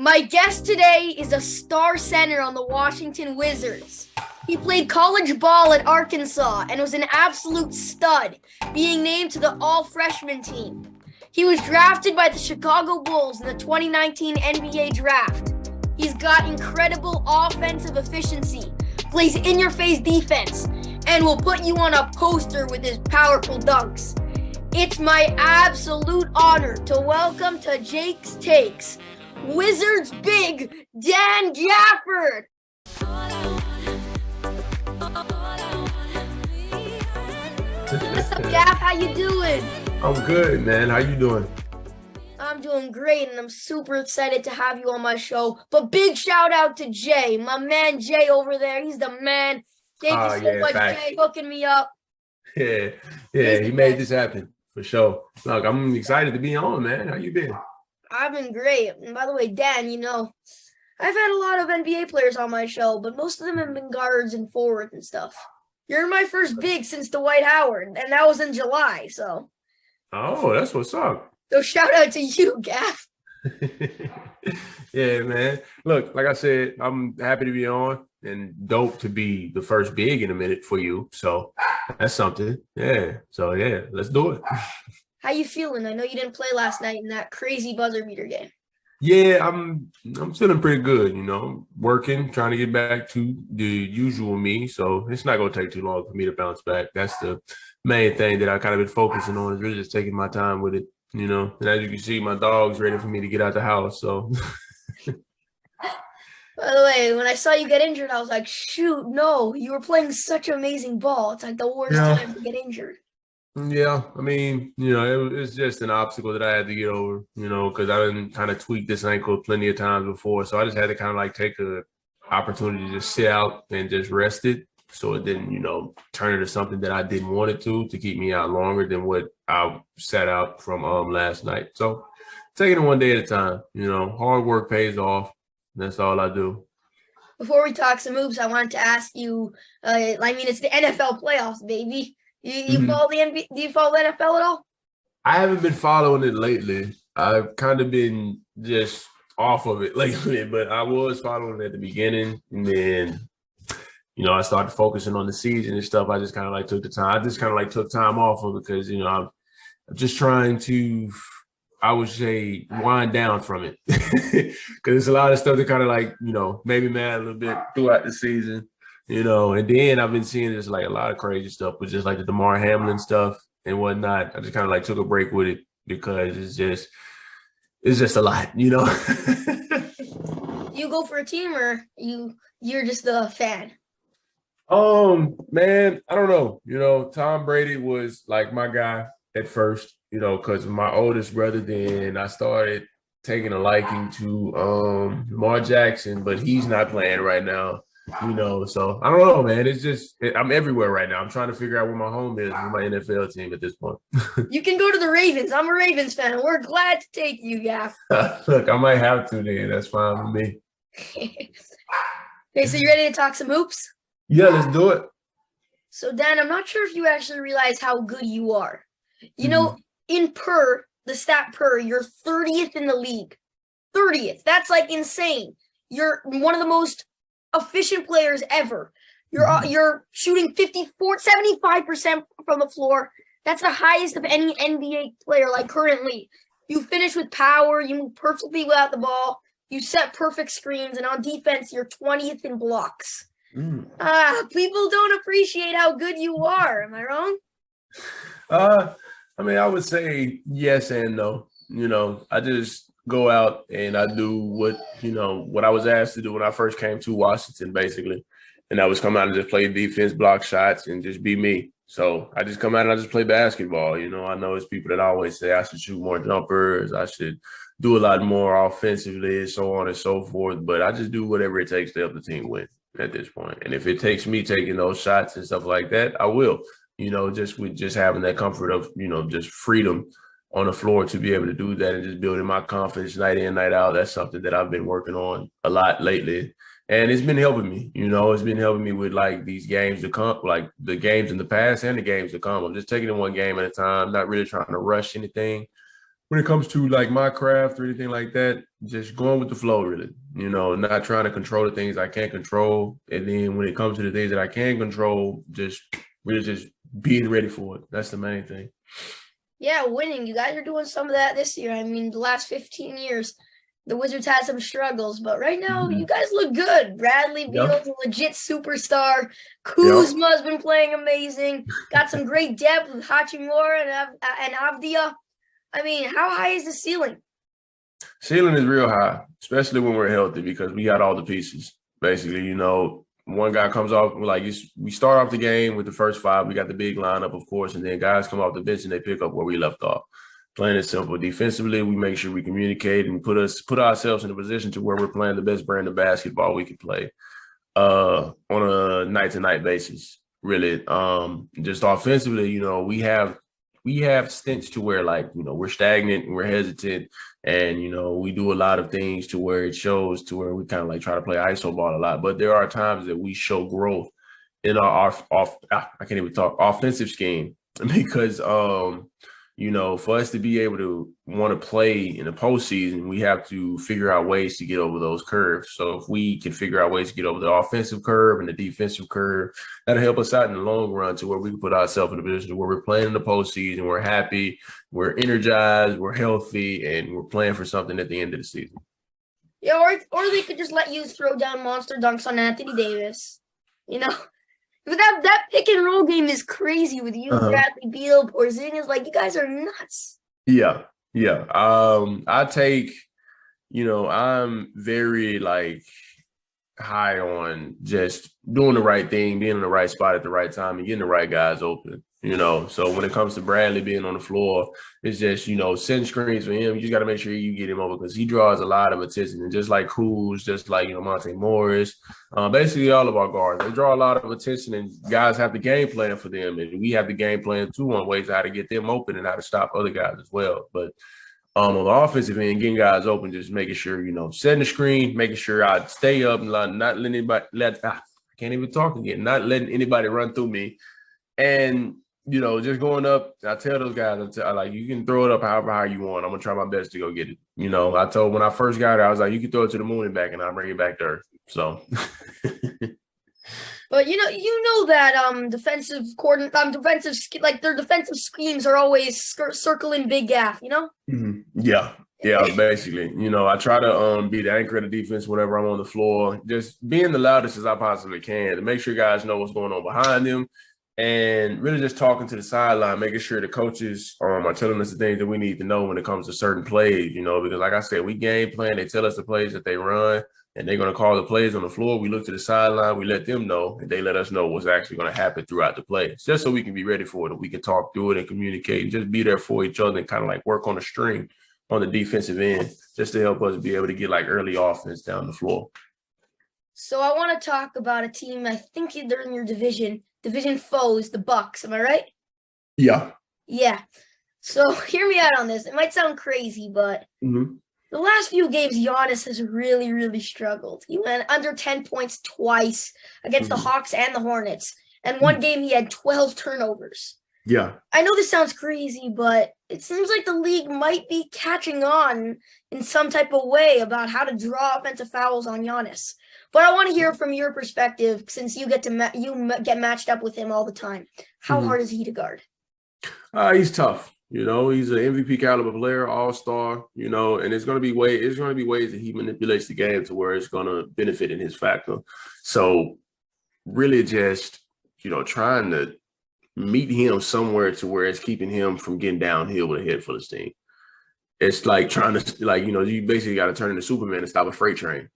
My guest today is a star center on the Washington Wizards. He played college ball at Arkansas and was an absolute stud, being named to the all-freshman team. He was drafted by the Chicago Bulls in the 2019 NBA Draft. He's got incredible offensive efficiency, plays in-your-face defense, and will put you on a poster with his powerful dunks. It's my absolute honor to welcome to Jake's Takes, Wizards big Dan Gafford. What's up, Gaff? How you doing? I'm good, man. How you doing? I'm doing great, and I'm super excited to have you on my show. But big shout out to Jay, my man Jay over there. He's the man. Thank you so much, thanks. Jay, hooking me up. Yeah, he made this happen for sure. Look, I'm excited to be on, man. How you been? I've been great. And by the way, Dan, I've had a lot of NBA players on my show, but most of them have been guards and forwards and stuff. You're my first big since Dwight Howard, and that was in July, so. Oh, that's what's up. So shout out to you, Gaff. Yeah, man. Look, like I said, I'm happy to be on and dope to be the first big in a minute for you. So that's something. Yeah. So, yeah, let's do it. How you feeling? I know you didn't play last night in that crazy buzzer beater game. Yeah, I'm feeling pretty good, working, trying to get back to the usual me. So it's not going to take too long for me to bounce back. That's the main thing that I kind of been focusing on, is really just taking my time with it, And as you can see, my dog's ready for me to get out the house. So. By the way, when I saw you get injured, I was like, shoot, no, you were playing such amazing ball. It's like the worst time to get injured. Yeah, I mean, it's just an obstacle that I had to get over, because I've been kind of tweaked this ankle plenty of times before. So I just had to kind of like take the opportunity to just sit out and just rest it, so it didn't, turn into something that I didn't want it to keep me out longer than what I sat out from last night. So taking it one day at a time, hard work pays off. That's all I do. Before we talk some moves, I wanted to ask you, it's the NFL playoffs, baby. You follow the NBA? Do you follow the NFL at all? I haven't been following it lately. I've kind of been just off of it lately, but I was following it at the beginning, and then I started focusing on the season and stuff. I just kind of like took the time. I just kind of like took time off of it because I'm just trying to, I would say, wind down from it, because it's a lot of stuff that kind of like made me mad a little bit throughout the season. And then I've been seeing just like a lot of crazy stuff with just like the DeMar Hamlin stuff and whatnot. I just kind of like took a break with it because it's just a lot, You go for a team, or you're just a fan? Man, I don't know. Tom Brady was like my guy at first, because of my oldest brother. Then I started taking a liking to Lamar Jackson, but he's not playing right now. So I don't know, man. It's just I'm everywhere right now. I'm trying to figure out where my home is with my NFL team at this point. You can go to the Ravens. I'm a Ravens fan, and we're glad to take you, Gaff. Look, I might have to then. That's fine with me. Okay, so you ready to talk some hoops? Yeah, let's do it. So, Dan, I'm not sure if you actually realize how good you are. In the stat per, you're 30th in the league. 30th. That's like insane. You're one of the most efficient players ever. You're shooting 75% from the floor. That's the highest of any NBA player like currently. You finish with power, you move perfectly without the ball, you set perfect screens, and on defense you're 20th in blocks. People don't appreciate how good you are. Am I wrong? I would say yes and no. I just go out and I do what I was asked to do when I first came to Washington, basically. And I was come out and just play defense, block shots, and just be me. So I just come out and I just play basketball. I know it's people that always say I should shoot more jumpers, I should do a lot more offensively, so on and so forth. But I just do whatever it takes to help the team win at this point. And if it takes me taking those shots and stuff like that, I will. Just with just having that comfort of, just freedom on the floor to be able to do that and just building my confidence night in, night out. That's something that I've been working on a lot lately. And it's been helping me, it's been helping me with like these games to come, like the games in the past and the games to come. I'm just taking it one game at a time, not really trying to rush anything. when it comes to like my craft or anything like that, just going with the flow, really. Not trying to control the things I can't control. And then when it comes to the things that I can control, just really just being ready for it. That's the main thing. Yeah, winning. You guys are doing some of that this year. I mean, the last 15 years, the Wizards had some struggles, but right now you Mhm. guys look good. Bradley Yep. Beal's a legit superstar. Yep. Kuzma's been playing amazing. Got some great depth with Hachimura and Avdia. I mean, how high is the ceiling? Ceiling is real high, especially when we're healthy because we got all the pieces. Basically, one guy comes off we start off the game with the first five. We got the big lineup, of course, and then guys come off the bench and they pick up where we left off. Plain and simple. Defensively, we make sure we communicate and put ourselves in a position to where we're playing the best brand of basketball we can play on a night-to-night basis. Really, just offensively, we have stints to where we're stagnant and we're hesitant, and we do a lot of things to where it shows to where we kind of like try to play ISO ball a lot. But there are times that we show growth in our I can't even talk offensive scheme because for us to be able to want to play in the postseason, we have to figure out ways to get over those curves. So if we can figure out ways to get over the offensive curve and the defensive curve, that'll help us out in the long run to where we can put ourselves in a position where we're playing in the postseason, we're happy, we're energized, we're healthy, and we're playing for something at the end of the season. Yeah, or they could just let you throw down monster dunks on Anthony Davis. You know, but that pick and roll game is crazy with you, Bradley Beal, Porzingis. Like, you guys are nuts. Yeah, yeah. I take, I'm very like high on just doing the right thing, being in the right spot at the right time, and getting the right guys open. So when it comes to Bradley being on the floor, it's just setting screens for him. You just got to make sure you get him over because he draws a lot of attention, and just like Kuz, just like Monte Morris, basically all of our guards, they draw a lot of attention, and guys have the game plan for them, and we have the game plan too on ways how to get them open and how to stop other guys as well. But on the offensive end, getting guys open, just making sure, setting the screen, making sure I stay up and not letting anybody I can't even talk again, not letting anybody run through me. And, just going up, I tell those guys, you can throw it up however high you want. I'm going to try my best to go get it. I told when I first got there, I was like, you can throw it to the moon and back and I'll bring it back to earth. So. But you know that their defensive schemes are always circling Big Gaff, Mm-hmm. Yeah, basically. I try to be the anchor of the defense whenever I'm on the floor, just being the loudest as I possibly can to make sure guys know what's going on behind them, and really just talking to the sideline, making sure the coaches are telling us the things that we need to know when it comes to certain plays. Because like I said, we game plan. They tell us the plays that they run, and they're going to call the plays on the floor. We look to the sideline, we let them know, and they let us know what's actually going to happen throughout the play, just so we can be ready for it, and we can talk through it and communicate and just be there for each other and kind of like work on the string on the defensive end, just to help us be able to get like early offense down the floor. So I want to talk about a team. I think they're in your division foes, the Bucks. Am I right? Yeah. Yeah. So hear me out on this. It might sound crazy, but the last few games, Giannis has really, really struggled. He went under 10 points twice against the Hawks and the Hornets. And one game, he had 12 turnovers. Yeah. I know this sounds crazy, but it seems like the league might be catching on in some type of way about how to draw offensive fouls on Giannis. But I want to hear from your perspective, since you get matched up with him all the time. How hard is he to guard? He's tough. He's an MVP caliber player, all-star, and it's going to be ways that he manipulates the game to where it's going to benefit in his factor. So really just, trying to meet him somewhere to where it's keeping him from getting downhill with a head full of steam. It's like trying to, you basically got to turn into Superman and stop a freight train,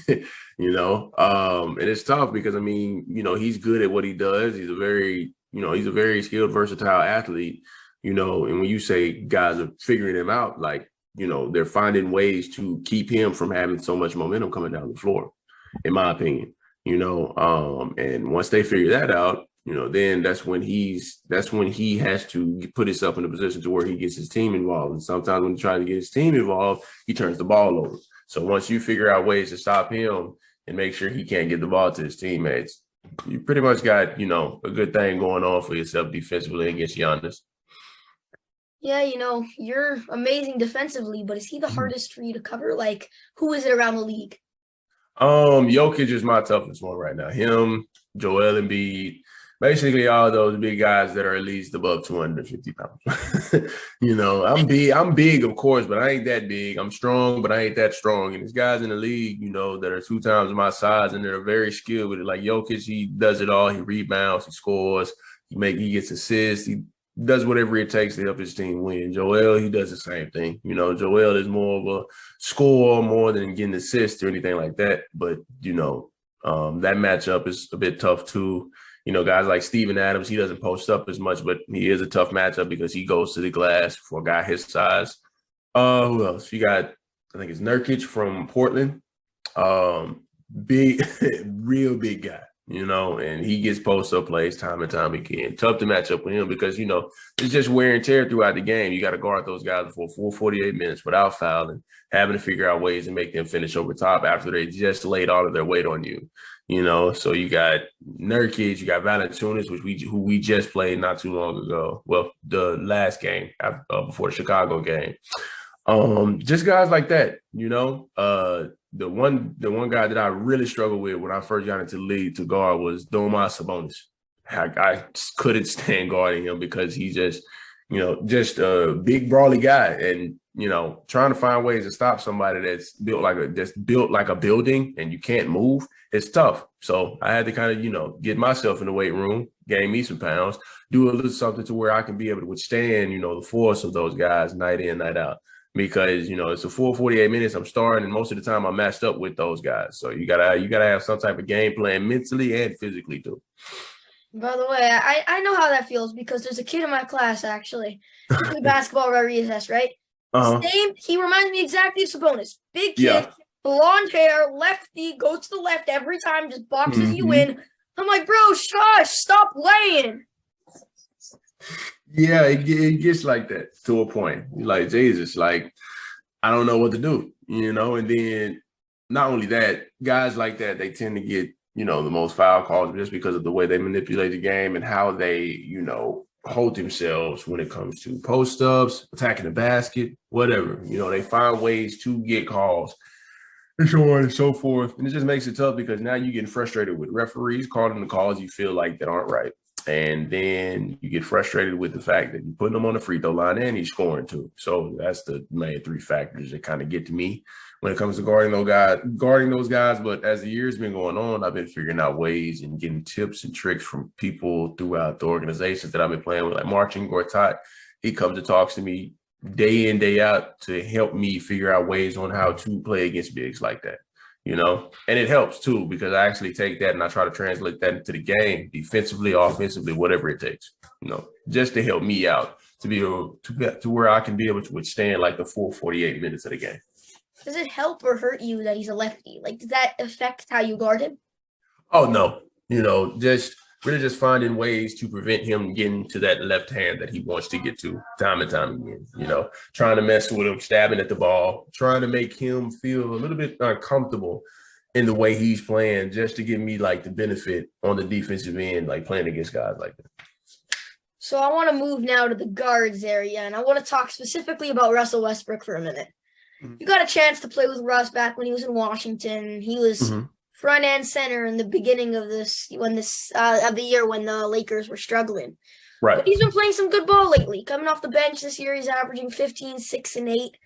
and it's tough because, he's good at what he does. He's a very skilled, versatile athlete, and when you say guys are figuring him out, they're finding ways to keep him from having so much momentum coming down the floor, in my opinion, and once they figure that out, then that's when he has to put himself in a position to where he gets his team involved. And sometimes when he tries to get his team involved, he turns the ball over. So once you figure out ways to stop him and make sure he can't get the ball to his teammates, you pretty much got, a good thing going on for yourself defensively against Giannis. Yeah, you're amazing defensively, but is he the Mhm. hardest for you to cover? Like, who is it around the league? Jokic is my toughest one right now. Him, Joel Embiid, basically all those big guys that are at least above 250 pounds. I'm big, of course, but I ain't that big. I'm strong, but I ain't that strong. And there's guys in the league, that are 2 times my size and they're very skilled with it. Like Jokic, he does it all. He rebounds, he scores, he gets assists, he does whatever it takes to help his team win. Joel, he does the same thing. Joel is more of a score more than getting assists or anything like that. But, that matchup is a bit tough too. Guys like Steven Adams, he doesn't post up as much, but he is a tough matchup because he goes to the glass for a guy his size. Who else? You got, I think it's Nurkic from Portland. Big, real big guy, and he gets post-up plays time and time again. Tough to match up with him because, it's just wear and tear throughout the game. You got to guard those guys for a full 48 minutes without fouling, having to figure out ways to make them finish over top after they just laid all of their weight on you. So you got Nurkic, you got Valanciunas, who we just played not too long ago. Well, the last game before the Chicago game. Just guys like that, the one guy that I really struggled with when I first got into the league to guard was Domas Sabonis. I couldn't stand guarding him because he's just a big brawly guy, and trying to find ways to stop somebody that's built like a building and you can't move, it's tough. So I had to kind of get myself in the weight room, gain me some pounds, do a little something to where I can be able to withstand the force of those guys night in, night out. Because it's a full 48 minutes. I'm starting, and most of the time I'm matched up with those guys. So you gotta have some type of game plan mentally and physically too. By the way, I know how that feels because there's a kid in my class actually. He played basketball at recess, right? He reminds me exactly of Sabonis. Big kid, Yeah. blonde hair, lefty, goes to the left every time, just boxes you in. I'm like, bro, shush, stop playing. Yeah, it gets like that to a point. You're like, Jesus, like, I don't know what to do, and then not only that, guys like that, they tend to get, the most foul calls just because of the way they manipulate the game and how they, hold themselves when it comes to post-ups, attacking the basket, whatever. They find ways to get calls and so on and so forth. And it just makes it tough because now you're getting frustrated with referees calling the calls you feel like that aren't right. And then you get frustrated with the fact that you're putting them on the free throw line and he's scoring too. So that's the main three factors that kind of get to me when it comes to guarding those guys. But as the year's been going on, I've been figuring out ways and getting tips and tricks from people throughout the organizations that I've been playing with, like Marcin Gortat. He comes and talks to me day in, day out to help me figure out ways on how to play against bigs like that. And it helps too, because I actually take that and I try to translate that into the game, defensively, offensively, whatever it takes, just to help me out to be able to get to where I can be able to withstand like the full 48 minutes of the game. Does it help or hurt you that he's a lefty? Like, does that affect how you guard him? Oh, no, just really just finding ways to prevent him getting to that left hand that he wants to get to time and time again, trying to mess with him, stabbing at the ball, trying to make him feel a little bit uncomfortable in the way he's playing just to give me like the benefit on the defensive end, like playing against guys like that. So I want to move now to the guards area, and I want to talk specifically about Russell Westbrook for a minute. You got a chance to play with Russ back when he was in Washington. He was front and center in the beginning of the year when the Lakers were struggling. Right. But he's been playing some good ball lately. Coming off the bench this year, he's averaging 15, 6, and 8.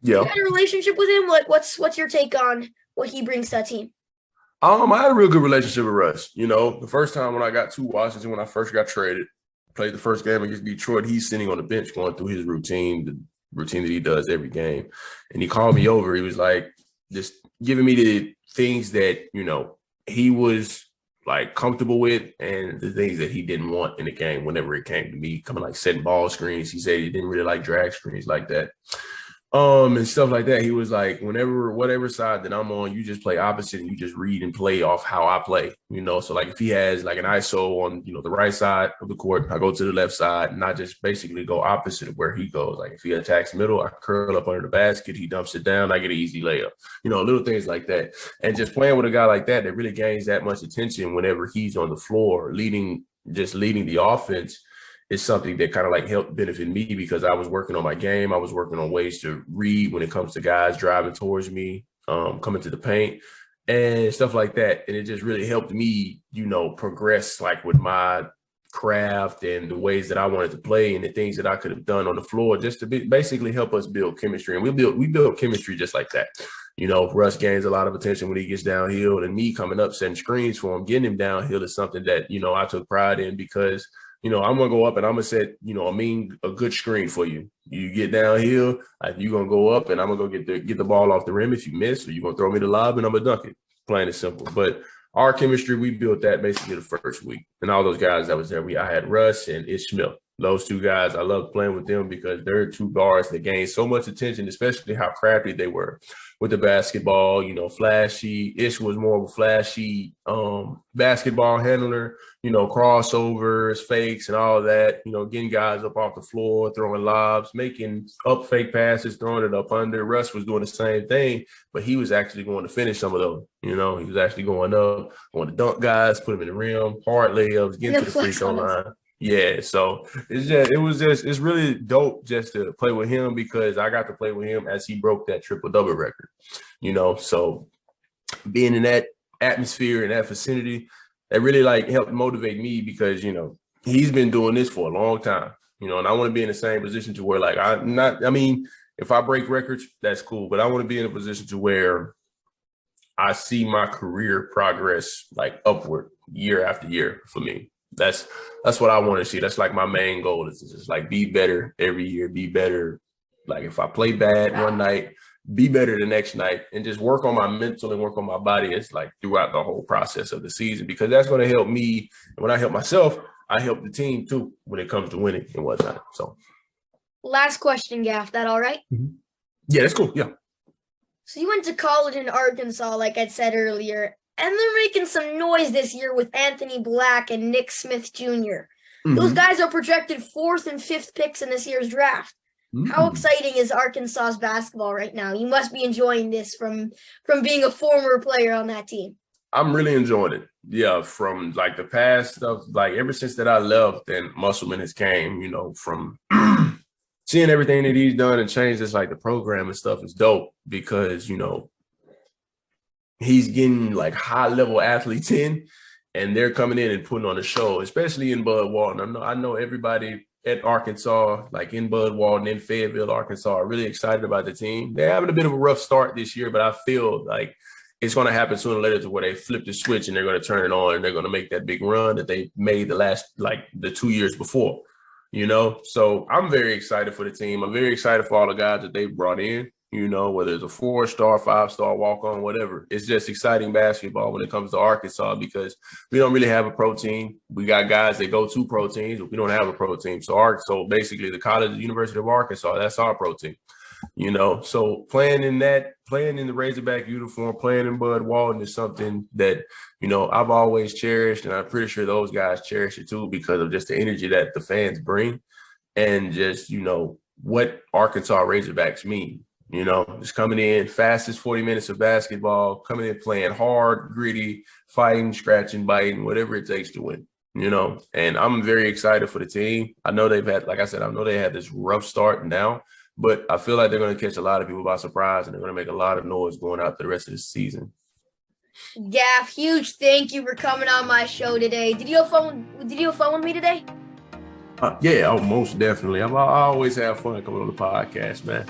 Yeah. You had a relationship with him? Like, what's your take on what he brings to that team? I had a real good relationship with Russ. The first time when I got to Washington, when I first got traded, played the first game against Detroit, he's sitting on the bench going through his routine, the routine that he does every game. And he called me over. He was like, just giving me the things that, he was like comfortable with and the things that he didn't want in the game whenever it came to me coming like setting ball screens. He said he didn't really like drag screens like that. And stuff like that. He was like, whatever side that I'm on, you just play opposite and you just read and play off how I play, So like if he has like an ISO on, the right side of the court, I go to the left side and I just basically go opposite of where he goes. Like if he attacks middle, I curl up under the basket, he dumps it down, I get an easy layup, little things like that. And just playing with a guy like that really gains that much attention whenever he's on the floor leading the offense it's something that kind of like helped benefit me because I was working on my game. I was working on ways to read when it comes to guys driving towards me, coming to the paint and stuff like that. And it just really helped me, progress like with my craft and the ways that I wanted to play and the things that I could have done on the floor just to basically help us build chemistry. And we build chemistry just like that. Russ gains a lot of attention when he gets downhill, and me coming up setting screens for him, getting him downhill is something that, I took pride in because, I'm going to go up and I'm going to set, a good screen for you. You get downhill, you're going to go up and I'm going to go get the ball off the rim if you miss, or you're going to throw me the lob and I'm going to dunk it. Plain and simple. But our chemistry, we built that basically the first week. And all those guys that was there, I had Russ and Ishmael. Those two guys, I loved playing with them because they're two guards that gained so much attention, especially how crafty they were with the basketball, flashy. Ish was more of a flashy basketball handler, crossovers, fakes, and all of that, getting guys up off the floor, throwing lobs, making up fake passes, throwing it up under. Russ was doing the same thing, but he was actually going to finish some of those. He was actually going up, going to dunk guys, put them in the rim, hard layups, getting to the free throw line. Yeah, so it's really dope just to play with him because I got to play with him as he broke that triple-double record, so being in that atmosphere and that vicinity, that really like helped motivate me because, he's been doing this for a long time, and I want to be in the same position to where like, if I break records, that's cool, but I want to be in a position to where I see my career progress like upward year after year for me. That's what I want to see. That's like my main goal is to just like be better every year, be better. Like if I play bad one night, be better the next night, and just work on my mental and work on my body. It's like throughout the whole process of the season, because that's going to help me. And when I help myself, I help the team too when it comes to winning and whatnot. So last question, Gaff, that all right? Mm-hmm. Yeah, that's cool. Yeah. So you went to college in Arkansas, like I said earlier. And they're making some noise this year with Anthony Black and Nick Smith Jr. Mm-hmm. Those guys are projected 4th and 5th picks in this year's draft. Mm-hmm. How exciting is Arkansas's basketball right now? You must be enjoying this from being a former player on that team. I'm really enjoying it. Yeah, from like the past stuff, like ever since that I left and Musselman has came, from seeing everything that he's done and changed, it's like the program and stuff is dope because, he's getting like high level athletes in, and they're coming in and putting on a show, especially in Bud Walton. I know everybody at Arkansas, like in Bud Walton, in Fayetteville, Arkansas, are really excited about the team. They're having a bit of a rough start this year, but I feel like it's going to happen sooner or later to where they flip the switch and they're going to turn it on and they're going to make that big run that they made the 2 years before, So I'm very excited for the team. I'm very excited for all the guys that they brought in. Whether it's a 4-star, 5-star walk-on, whatever. It's just exciting basketball when it comes to Arkansas because we don't really have a pro team. We got guys that go to pro teams, but we don't have a pro team. So basically the University of Arkansas, that's our pro team. So playing in the Razorback uniform, playing in Bud Walton is something that, I've always cherished, and I'm pretty sure those guys cherish it too because of just the energy that the fans bring and just, what Arkansas Razorbacks mean. Just coming in, fastest 40 minutes of basketball, coming in playing hard, gritty, fighting, scratching, biting, whatever it takes to win, And I'm very excited for the team. I know they've had, like I said, they had this rough start now, but I feel like they're going to catch a lot of people by surprise and they're going to make a lot of noise going out the rest of the season. Gaff, huge thank you for coming on my show today. Did you have fun with me today? Yeah, most definitely. I always have fun coming on the podcast, man.